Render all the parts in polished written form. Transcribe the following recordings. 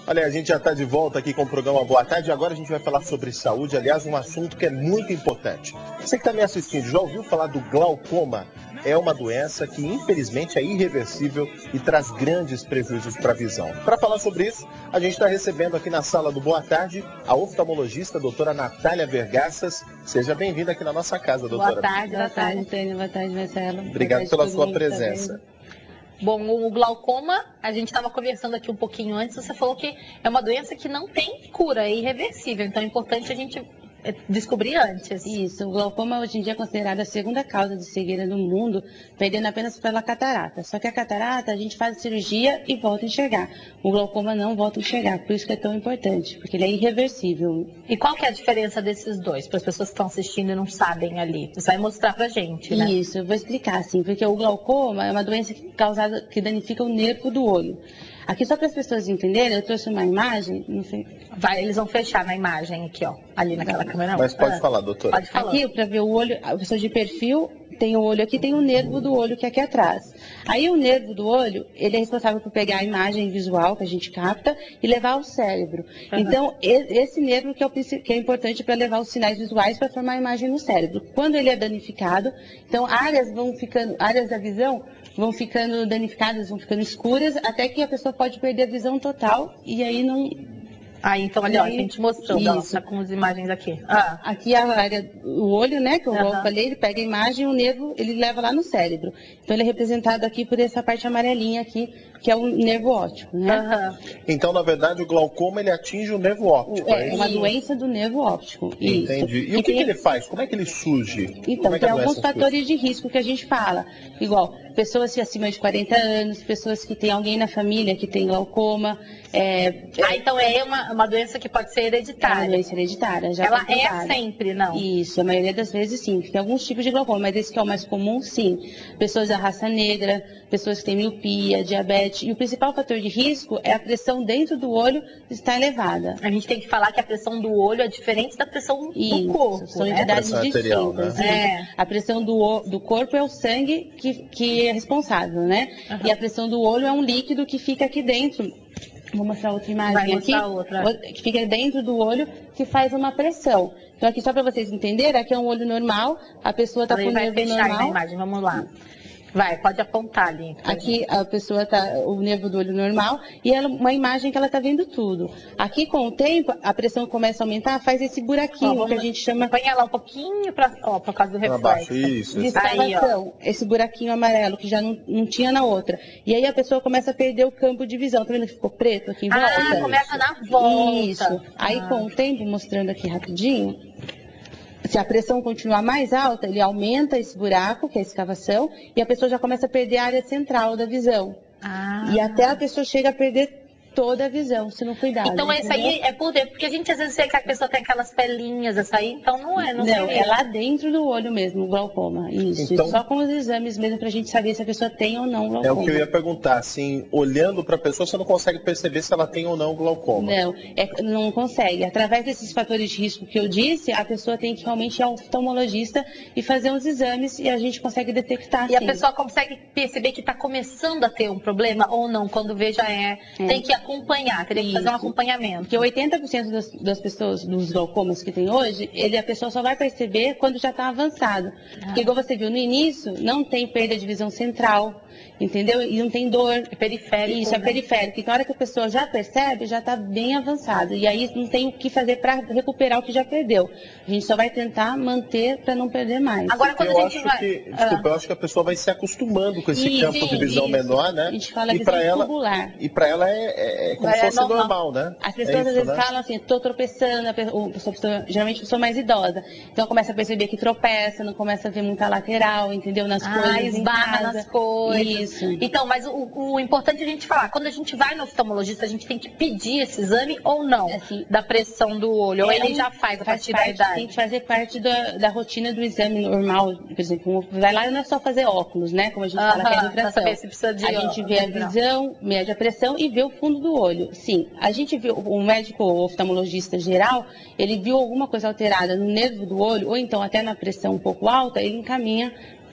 Olha, a gente já está de volta aqui com o programa Boa Tarde. Agora a gente vai falar sobre saúde, aliás, um assunto que é muito importante. Você que está me assistindo, já ouviu falar do glaucoma? É uma doença que, infelizmente, é irreversível e traz grandes prejuízos para a visão. Para falar sobre isso, a gente está recebendo aqui na sala do Boa Tarde a oftalmologista, a doutora Natália Vergaças. Seja bem-vinda aqui na nossa casa, doutora. Boa tarde, Tânia. Boa tarde, Marcelo. Obrigado pela sua presença. Bom, o glaucoma, a gente estava conversando aqui um pouquinho antes, você falou que é uma doença que não tem cura, é irreversível, então é importante a gente descobrir antes. Isso, o glaucoma hoje em dia é considerado a segunda causa de cegueira no mundo, perdendo apenas pela catarata. Só que a catarata a gente faz cirurgia e volta a enxergar. O glaucoma não volta a enxergar, por isso que é tão importante, porque ele é irreversível. E qual que é a diferença desses dois, para as pessoas que estão assistindo e não sabem ali? Você vai mostrar pra gente, né? Isso, eu vou explicar assim, porque o glaucoma é uma doença que danifica o nervo do olho. Aqui, só para as pessoas entenderem, eu trouxe uma imagem, não sei. Eles vão fechar na imagem aqui, ó, ali naquela câmera. Mas pode falar, doutora. Pode falar. Aqui, para ver o olho, a pessoa de perfil tem o olho aqui, tem o nervo do olho que é aqui atrás. Aí o nervo do olho, ele é responsável por pegar a imagem visual que a gente capta e levar ao cérebro. Uhum. Então, esse nervo que é importante para levar os sinais visuais para formar a imagem no cérebro. Quando ele é danificado, então áreas da visão vão ficando danificadas, vão ficando escuras, até que a pessoa pode perder a visão total e aí não... Então, olha, a gente mostrou, tá com as imagens aqui. Aqui a área, o olho, né, que eu falei, ele pega a imagem e o nervo, ele leva lá no cérebro. Então, ele é representado aqui por essa parte amarelinha aqui, que é o nervo óptico, né? Então, na verdade, o glaucoma, ele atinge o nervo óptico. É uma doença do nervo óptico. Entendi. Isso. E o que ele faz? Como é que ele surge? Então, tem alguns fatores de risco que a gente fala. Igual, pessoas acima de 40 anos, pessoas que têm alguém na família que tem glaucoma. Então é uma doença que pode ser hereditária. É uma doença hereditária, já ela é sempre, não? Isso, a maioria das vezes sim. Tem alguns tipos de glaucoma, mas esse que é o mais comum, sim. Pessoas da raça negra, pessoas que têm miopia, diabetes. E o principal fator de risco é a pressão dentro do olho estar elevada. A gente tem que falar que a pressão do olho é diferente da pressão do corpo. São entidades distintas. Né? A pressão do corpo é o sangue que é responsável, né? E a pressão do olho é um líquido que fica aqui dentro. Vou mostrar outra imagem aqui, que fica dentro do olho, que faz uma pressão. Então, aqui só para vocês entenderem, aqui é um olho normal, a pessoa está com o nervo normal. Na imagem, vamos lá. Pode apontar ali. Aqui a pessoa tá, o nervo do olho normal, e uma imagem que ela está vendo tudo. Aqui, com o tempo, a pressão começa a aumentar, faz esse buraquinho que a gente chama... Põe ela um pouquinho por causa do reflexo. Isso. De escavação, esse buraquinho amarelo que já não tinha na outra. E aí a pessoa começa a perder o campo de visão. Tá vendo que ficou preto aqui em volta? Começa a dar volta. Isso. Aí com o tempo, mostrando aqui rapidinho... Se a pressão continuar mais alta, ele aumenta esse buraco, que é a escavação, e a pessoa já começa a perder a área central da visão. E até a pessoa chega a perder toda a visão, se não cuidar. Então, isso aí é por dentro, porque a gente às vezes vê que a pessoa tem aquelas pelinhas, essa aí, então não é, não é lá dentro do olho mesmo, o glaucoma. Isso, então, só com os exames mesmo pra gente saber se a pessoa tem ou não glaucoma. É o que eu ia perguntar, assim, olhando pra pessoa, você não consegue perceber se ela tem ou não glaucoma. Não consegue. Através desses fatores de risco que eu disse, a pessoa tem que realmente ir ao oftalmologista e fazer uns exames e a gente consegue detectar. E a pessoa consegue perceber que está começando a ter um problema ou não, quando vê já tem que acompanhar, teria que fazer um acompanhamento. Porque 80% das pessoas, dos glaucomas que tem hoje, a pessoa só vai perceber quando já está avançado. Porque, igual você viu no início, não tem perda de visão central, entendeu? E não tem dor. É periférico. Isso, é periférico. Então, na hora que a pessoa já percebe, já está bem avançado. E aí não tem o que fazer para recuperar o que já perdeu. A gente só vai tentar manter para não perder mais. Agora, quando eu acho que a pessoa vai se acostumando com esse campo de visão menor, né? A gente fala visão tubular. E para ela é como se fosse normal, né? As pessoas às vezes falam assim, estou tropeçando, geralmente a pessoa mais idosa. Então começa a perceber que tropeça, não começa a ver muita lateral, entendeu? Nas coisas. Esbarra nas coisas. Isso. Então, mas o importante é a gente falar, quando a gente vai no oftalmologista, a gente tem que pedir esse exame ou não? Assim, da pressão do olho. Ou ele já faz a partir da idade? Tem que fazer parte da rotina do exame normal. Por exemplo, vai lá e não é só fazer óculos, né? Como a gente fala que é refração. A gente vê a visão, mede a pressão e vê o fundo do olho. Sim, a gente viu, o médico oftalmologista geral, ele viu alguma coisa alterada no nervo do olho, ou então até na pressão um pouco alta, ele encaminha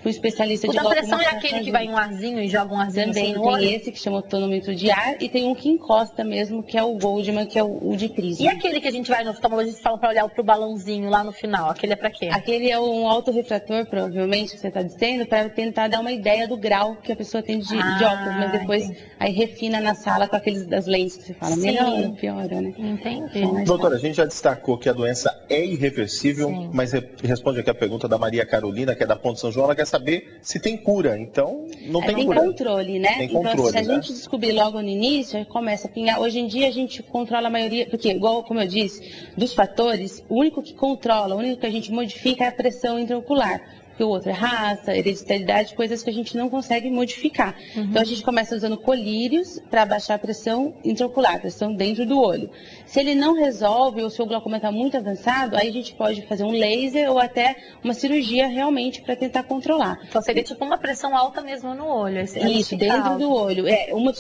o especialista O de da glaucoma. pressão é aquele que vai um arzinho e joga um arzinho Também assim no olho? tem esse que chama tonômetro de ar e tem um que encosta mesmo, que é o Goldman, que é o de prisma. E aquele que a gente vai no oftalmologista e fala para olhar pro balãozinho lá no final, aquele é para quê? Aquele é um autorrefrator, provavelmente, que você está dizendo, para tentar dar uma ideia do grau que a pessoa tem de óculos, mas depois aí refina na sala com aqueles das lentes que você fala. Sim. Melhora, piora, né? Entendi. Doutora, a gente já destacou que a doença é irreversível, Sim. mas responde aqui a pergunta da Maria Carolina, que é da Ponte São João, ela quer saber se tem cura. Então, não tem Tem cura. controle, né? Tem Então, controle, se a né? gente descobrir logo no início, aí começa a pingar. Hoje em dia a gente controla a maioria, porque, igual como eu disse, dos fatores, o único que controla, o único que a gente modifica é a pressão intraocular. Porque o outro é raça, hereditariedade, coisas que a gente não consegue modificar. Então a gente começa usando colírios para baixar a pressão intraocular, a pressão dentro do olho. Se ele não resolve, ou se o glaucoma está muito avançado, aí a gente pode fazer um laser ou até uma cirurgia realmente para tentar controlar. Então seria tipo uma pressão alta mesmo no olho. Isso, dentro do olho.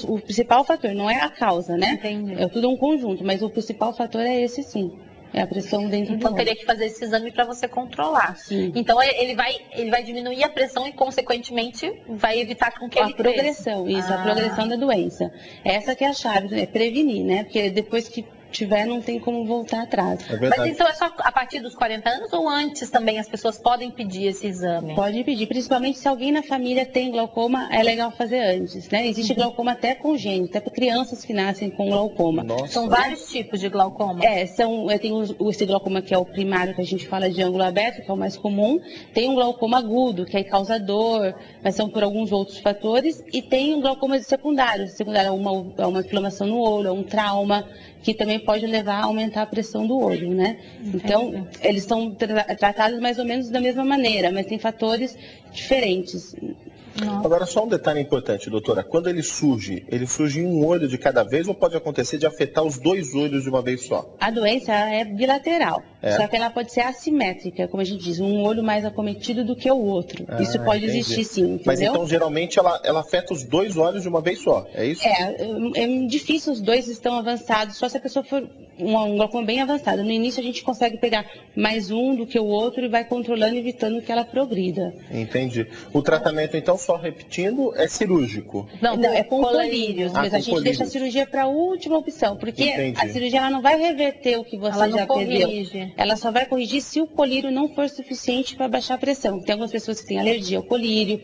O principal fator, não é a causa, né? Entendi. É tudo um conjunto, mas o principal fator é esse sim. É a pressão dentro do Então olho. teria que fazer esse exame para você controlar. Sim. Então ele vai diminuir a pressão e, consequentemente, vai evitar com que A ele progressão, cresça. isso, a progressão da doença. Essa que é a chave, é prevenir, né? Porque depois que tiver, não tem como voltar atrás. É verdade. Mas então é só a partir dos 40 anos ou antes também as pessoas podem pedir esse exame? Pode pedir, principalmente se alguém na família tem glaucoma, é legal fazer antes, né? Existe glaucoma até congênito, até para crianças que nascem com glaucoma. Nossa. São vários tipos de glaucoma. Tem esse glaucoma que é o primário, que a gente fala de ângulo aberto, que é o mais comum. Tem um glaucoma agudo, que aí causa dor, mas são por alguns outros fatores. E tem um glaucoma secundário. Secundário é uma inflamação no olho, é um trauma, que também pode levar a aumentar a pressão do olho, né? Então, eles são tratados mais ou menos da mesma maneira, mas tem fatores diferentes. Agora, só um detalhe importante, doutora. Quando ele surge em um olho de cada vez ou pode acontecer de afetar os dois olhos de uma vez só? A doença é bilateral, só que ela pode ser assimétrica, como a gente diz, um olho mais acometido do que o outro. Isso pode existir sim, entendeu? Mas então, geralmente, ela afeta os dois olhos de uma vez só, é isso? É difícil, os dois estão avançados, só se a pessoa for um glaucoma bem avançado. No início a gente consegue pegar mais um do que o outro e vai controlando, evitando que ela progrida. Entendi. O tratamento, então, só repetindo, é cirúrgico? Não, é com colírios, mas a gente deixa a cirurgia para a última opção, porque a cirurgia ela não vai reverter o que você já perdeu. Ela só vai corrigir se o colírio não for suficiente para abaixar a pressão. Tem algumas pessoas que têm alergia ao colírio,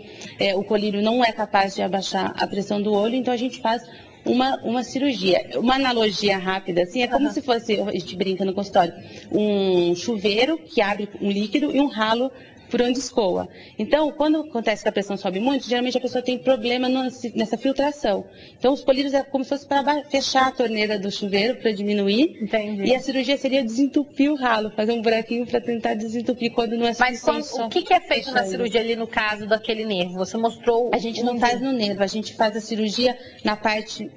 o colírio não é capaz de abaixar a pressão do olho, então a gente faz uma cirurgia. Uma analogia rápida, assim, é como se fosse, a gente brinca no consultório, um chuveiro que abre um líquido e um ralo por onde escoa. Então, quando acontece que a pressão sobe muito, geralmente a pessoa tem problema nessa filtração. Então, os colírios é como se fosse para fechar a torneira do chuveiro, para diminuir. Entendi. E a cirurgia seria desentupir o ralo, fazer um buraquinho para tentar desentupir quando não é suficiente. Mas o que é feito na cirurgia ali no caso daquele nervo? Você mostrou... A gente não faz no nervo, a gente faz a cirurgia na parte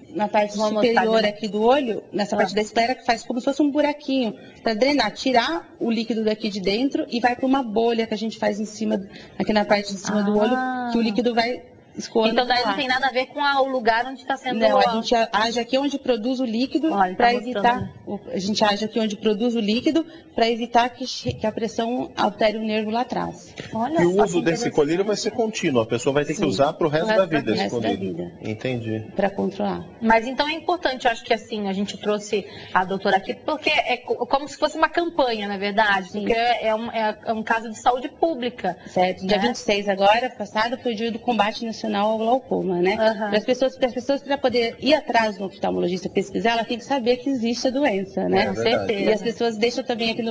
superior aqui do olho, nessa parte da esclera, que faz como se fosse um buraquinho, para drenar, tirar o líquido daqui de dentro e vai para uma bolha que a gente faz em cima, aqui na parte de cima do olho, que o líquido vai escoando. Então daí não tem nada a ver com o lugar onde está sendo... Não, a gente age aqui onde produz o líquido para evitar... A gente age aqui onde produz o líquido para evitar que a pressão altere o nervo lá atrás. Olha, e o uso desse colírio vai ser contínuo, a pessoa vai ter que usar para o resto da vida esse colírio. Entendi. Para controlar. Mas então é importante, eu acho que assim, a gente trouxe a doutora aqui, porque é como se fosse uma campanha, na verdade, porque é um caso de saúde pública. Certo, dia 26 agora, passado, foi o dia do combate nacional ao glaucoma, né? Para as pessoas, para poder ir atrás do oftalmologista pesquisar, ela tem que saber que existe a doença, né? Com certeza. E as pessoas deixam também aqui,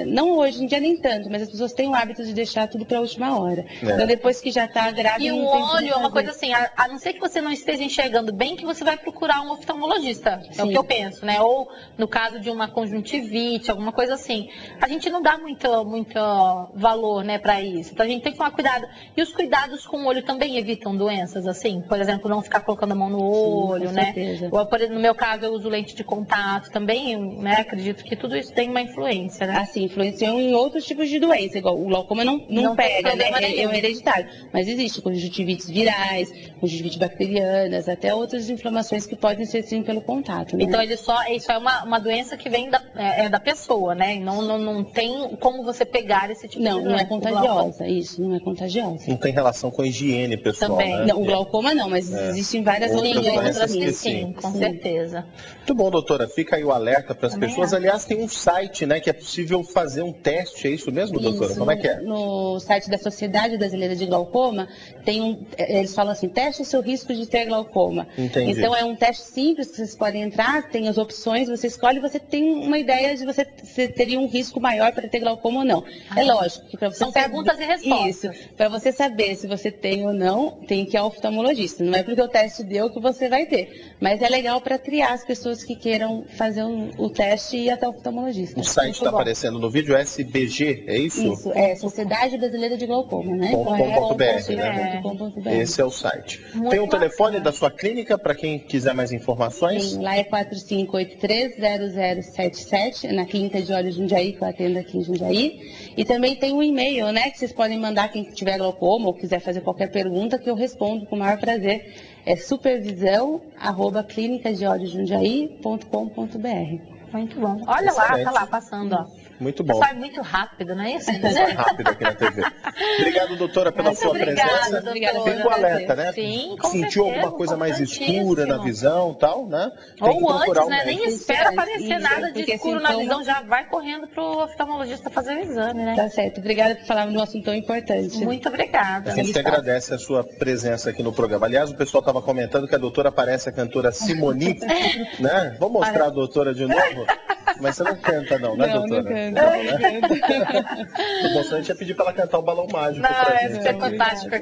não hoje em dia nem tanto, mas as pessoas têm o hábito de deixar tudo para a última hora. Então depois que já está grávida... E o olho é uma coisa assim, a não ser que você não esteja enxergando bem, que você vai procurar um oftalmologista, é o que eu penso, né? Ou no caso de uma conjuntivite, alguma coisa assim. A gente não dá muito valor, né, para isso. Então a gente tem que tomar cuidado. E os cuidados com o olho também evitam doenças, assim? Por exemplo, não ficar colocando a mão no olho, com né? certeza. Ou, no meu caso, eu uso lente de contato também, né? Acredito que tudo isso tem uma influência, né? Assim, influenciam em outros tipos de doença, igual o glaucoma não tem pega, né? problema É nenhum. um hereditário. Mas existe conjuntivites virais, conjuntivites bacterianas, até outras inflamações que podem ser sim pelo contato, né? Então isso é uma doença que vem da pessoa, né? Não tem como você pegar esse tipo de doença. Não é contagiosa, isso, não é contagiosa. Não tem relação com a higiene pessoal, Também. né? Não, o glaucoma não, mas existem várias Outras outras doenças doenças. que sim, com certeza. Muito bom, doutora. Fica aí o alerta para as Também pessoas. acho. Aliás, tem um site, né, que é possível fazer um teste. É isso mesmo, doutora? Isso, Como é que é? no site da Sociedade Brasileira de Glaucoma, eles falam assim, teste o seu risco de ter glaucoma. Entendi. Então, é um teste simples que vocês podem entrar, tem as opções, você escolhe, você tem uma ideia de você teria um risco maior para ter glaucoma ou não. É lógico que para você São perguntas e respostas. Isso, para você saber se você tem ou não, tem que ir ao oftalmologista. Não é porque o teste deu que você vai ter, mas é legal para triar as pessoas que queiram fazer o teste e ir até o oftalmologista. O site está aparecendo no vídeo, SBG, é isso? Isso, Sociedade Brasileira de Glaucoma, né? .com.br, né? Esse é o site. Tem um telefone da sua clínica para quem quiser mais informações? Sim, lá é 4583-0077, na Clínica de Olhos Jundiaí, que eu atendo aqui em Jundiaí. E também tem um e-mail, né, que vocês podem mandar quem tiver glaucoma ou quiser fazer qualquer pergunta, que eu respondo com o maior prazer. É supervisão@clinicasdeolhosjundiaí.com.br. Muito bom. Olha lá, tá lá passando, ó. Muito bom. Sai muito rápido, não é isso? Sai rápido aqui na TV. Obrigado, doutora, pela sua presença. Doutora. Fica o alerta, né? Sim, com Sentiu certeza, alguma coisa mais escura na visão e tal, né? Tem que ou procurar antes, o né? médico. Nem espera aparecer nada de porque escuro na sintoma- visão, já vai correndo pro oftalmologista fazer o exame, né? Tá certo. Obrigada por falar de um assunto tão importante. Muito obrigada. A gente agradece a sua presença aqui no programa. Aliás, o pessoal estava comentando que a doutora parece a cantora Simone, né? Vou mostrar a doutora de novo. Mas você não canta não, né, doutora? Não canto. Não, né? O bom, a gente ia pedir para ela cantar o Balão Mágico pra gente. É fantástico.